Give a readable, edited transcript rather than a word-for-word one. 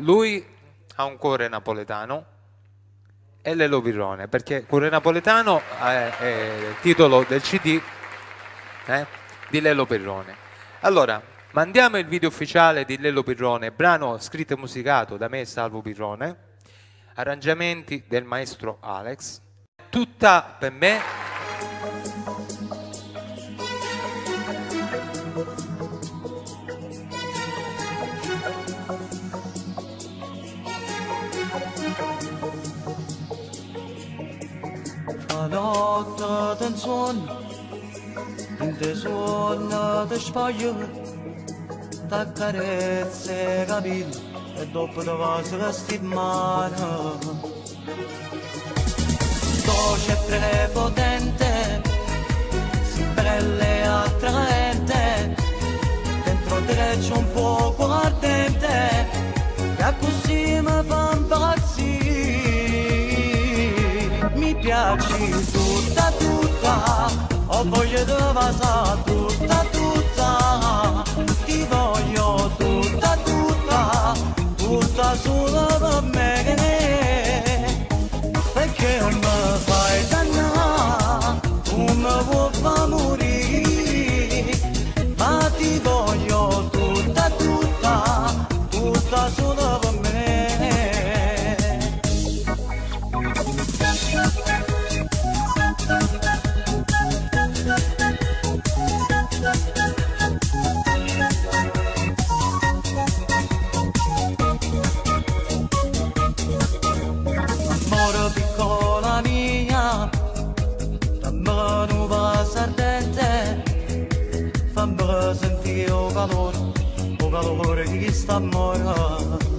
lui ha un cuore napoletano e Lello Pirrone, perché Cuore Napoletano è il titolo del CD di Lello Pirrone. Allora, mandiamo il video ufficiale di Lello Pirrone, brano scritto e musicato da me, Salvo Pirrone, arrangiamenti del maestro Alex, tutta per me. La notte del suono, del suono di spaglie, da carezze capelli e dopo da vasi vestiti mano. Dolce e prepotente, si bella e attraente, dentro di lei c'è un fuoco ardente, che così mi fa impazzire. Mi piaci tutta tutta, ho voglia di vasare tutta tutta, ti voglio tutta tutta, tutta solo per me, perché non mi fai dannare, tu mi vuoi far morire, ma ti voglio tutta tutta, tutta solo per me. Amore piccola mia, dammi un vaso ardente, fammi sentire il calore di quest'amore.